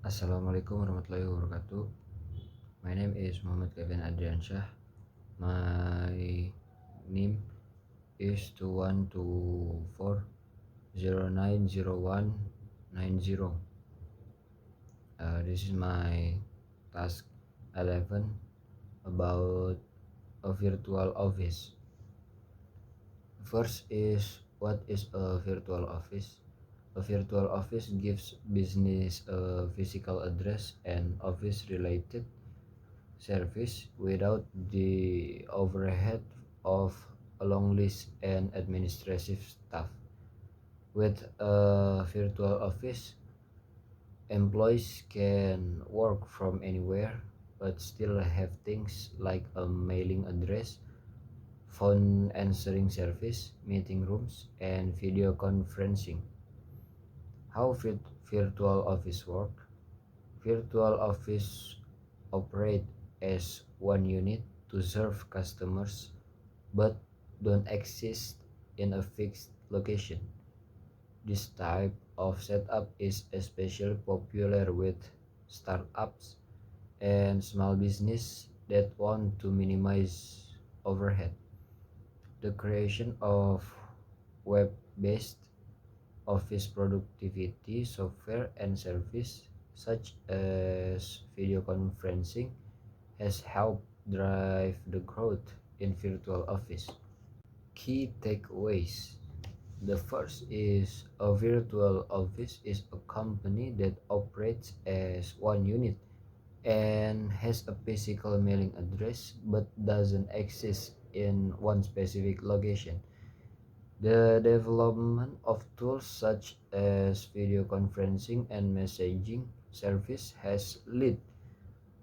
Assalamualaikum warahmatullahi wabarakatuh. My name is Muhammad Kevin Adriansyah. My NIM is 2124090190. This is my task 11 about a virtual office. First is, what is a virtual office? A virtual office gives business a physical address and office related service without the overhead of a long list and administrative staff. With a virtual office, employees can work from anywhere but still have things like a mailing address, phone answering service, meeting rooms, and video conferencing. How virtual office work? Virtual office operate as one unit to serve customers but don't exist in a fixed location. This type of setup is especially popular with startups and small business that want to minimize overhead. The creation of web-based office productivity software and service such as video conferencing has helped drive the growth in virtual office. Key takeaways. The first is, a virtual office is a company that operates as one unit and has a physical mailing address but doesn't exist in one specific location. The development of tools such as video conferencing and messaging service has led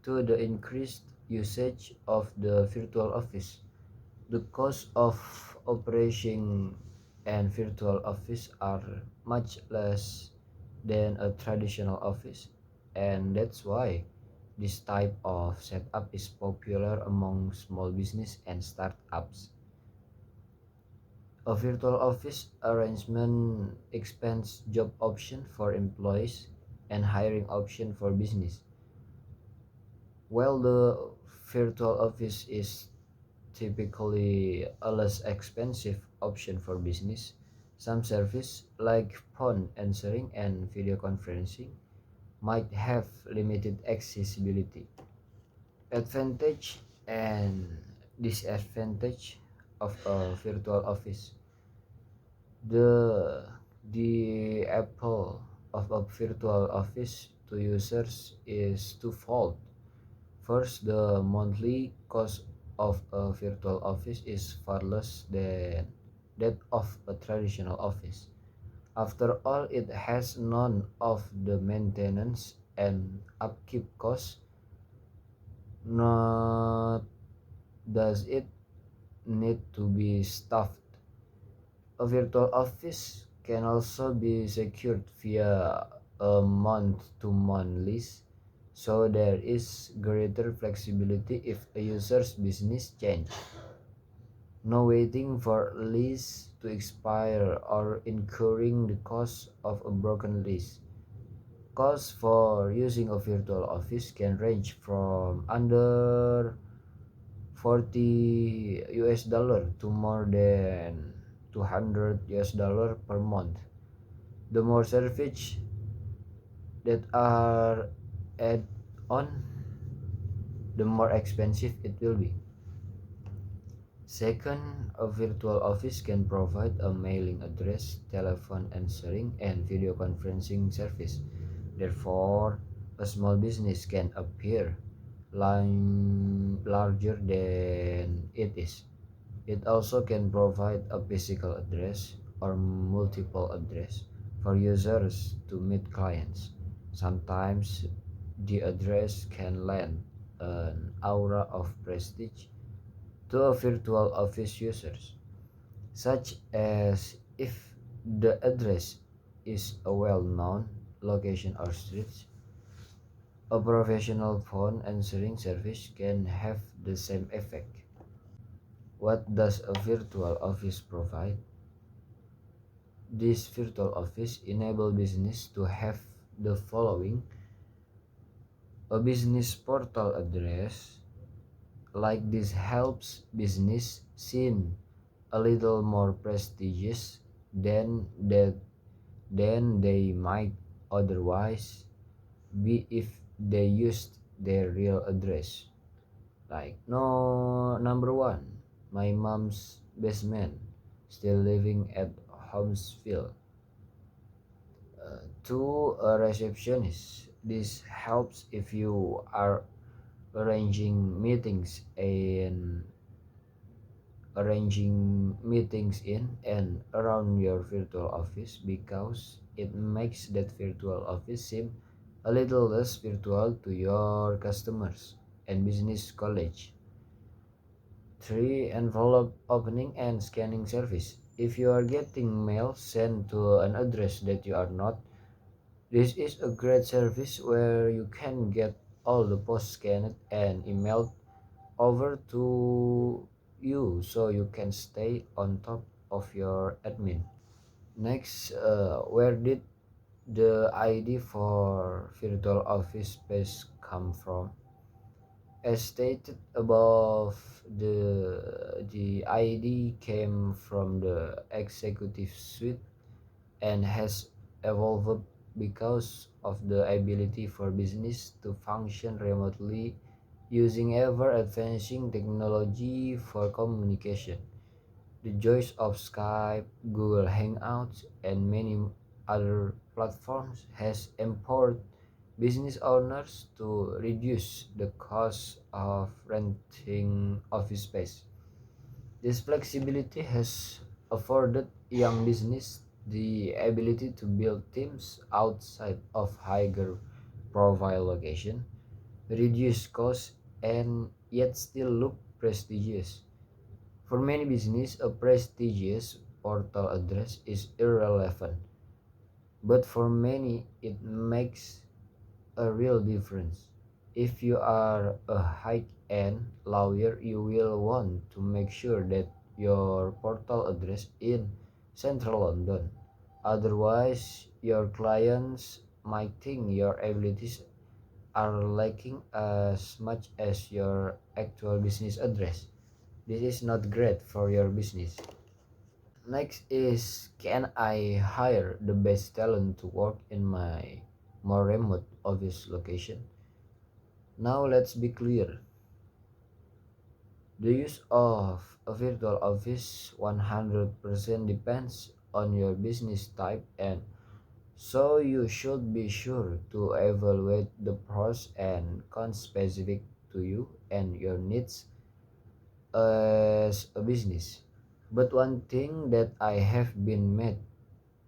to the increased usage of the virtual office. The cost of operating and virtual office are much less than a traditional office, and that's why this type of setup is popular among small business and startups. A virtual office arrangement expands job option for employees and hiring option for business. While the virtual office is typically a less expensive option for business, some services like phone answering and video conferencing might have limited accessibility. Advantage and disadvantage of a virtual office. The the appeal of a virtual office to users is twofold. First, the monthly cost of a virtual office is far less than that of a traditional office. After all, it has none of the maintenance and upkeep costs, nor does it need to be staffed. A virtual office can also be secured via a month-to-month lease, so there is greater flexibility if a user's business changes. No waiting for a lease to expire or incurring the cost of a broken lease. Costs for using a virtual office can range from under 40 US dollar to more than 200 US dollar per month. The more services that are add on, the more expensive it will be. Second, a virtual office can provide a mailing address, telephone answering, and video conferencing service. Therefore, a small business can appear larger than it is. It also can provide a physical address or multiple address for users to meet clients. Sometimes the address can lend an aura of prestige to a virtual office users, such as if the address is a well-known location or street. A professional phone answering service can have the same effect. What does a virtual office provide? This virtual office enable business to have the following. A business portal address like this helps business seem a little more prestigious than that than they might otherwise be if they used their real address. Like, no, number one, my mom's basement, still living at Homesville. To a receptionist, this helps if you are arranging meetings and arranging meetings in and around your virtual office because it makes that virtual office seem a little less virtual to your customers and business college. 3. Envelope opening and scanning service. If you are getting mail sent to an address that you are not, this is a great service where you can get all the post scanned and emailed over to you so you can stay on top of your admin. Next, where did the ID for virtual office space come from? As stated above, the ID came from the executive suite and has evolved because of the ability for business to function remotely using ever-advancing technology for communication. The joys of Skype, Google Hangouts, and many other platforms has empowered business owners to reduce the cost of renting office space. This flexibility has afforded young business the ability to build teams outside of higher profile location, reduce costs, and yet still look prestigious. For many business, a prestigious portal address is irrelevant, but for many, it makes a real difference. If you are a high-end lawyer, you will want to make sure that your portal address in central London. Otherwise, your clients might think your abilities are lacking as much as your actual business address. This is not great for your business. Next is, can I hire the best talent to work in my more remote office location? Now let's be clear. The use of a virtual office 100% depends on your business type, and so you should be sure to evaluate the pros and cons specific to you and your needs as a business. But one thing that I have been made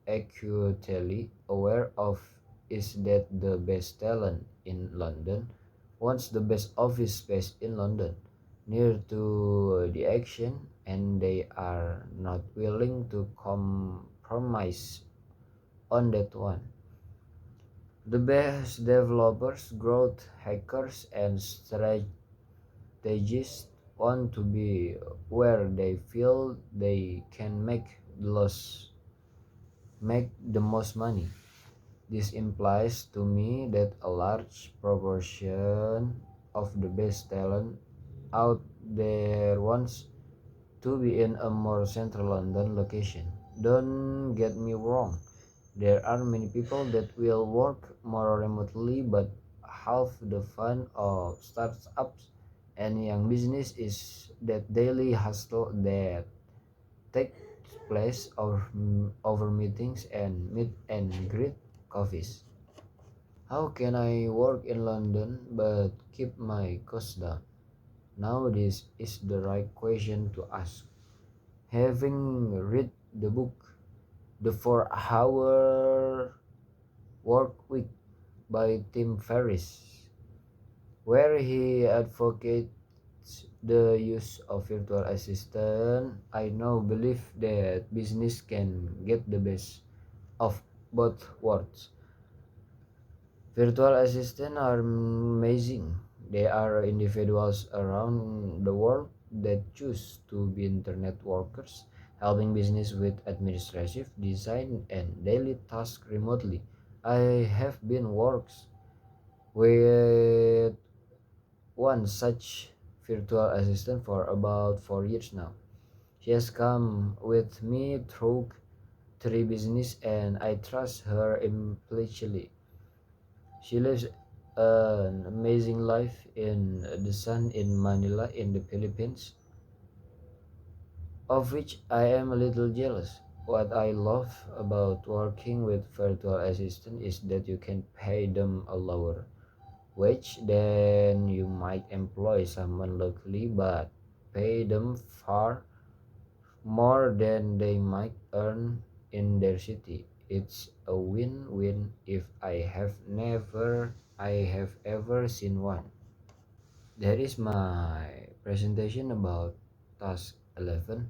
acutely aware of is that the best talent in London wants the best office space in London, near to the action, and they are not willing to compromise on that one. The best developers, growth hackers, and strategists want to be where they feel they can make the most money. This implies to me that a large proportion of the best talent out there wants to be in a more central London location. Don't get me wrong, there are many people that will work more remotely, but half the fun of startups and young business is that daily hustle that takes place over meetings and meet and greet coffees. How can I work in London but keep my costs down? Now this is the right question to ask. Having read the book The 4-Hour Work Week by Tim Ferriss, where he advocates the use of virtual assistant, I now believe that business can get the best of both worlds. Virtual assistants are amazing. They are individuals around the world that choose to be internet workers, helping business with administrative, design, and daily tasks remotely. I have been works with one such virtual assistant for about 4 years now. She has come with me through three business and I trust her implicitly. She lives an amazing life in the sun in Manila in the Philippines, of which I am a little jealous. What I love about working with virtual assistant is that you can pay them a lower wage than you might employ someone locally, but pay them far more than they might earn in their city. It's a win-win if I have ever seen one. That is my presentation about task 11.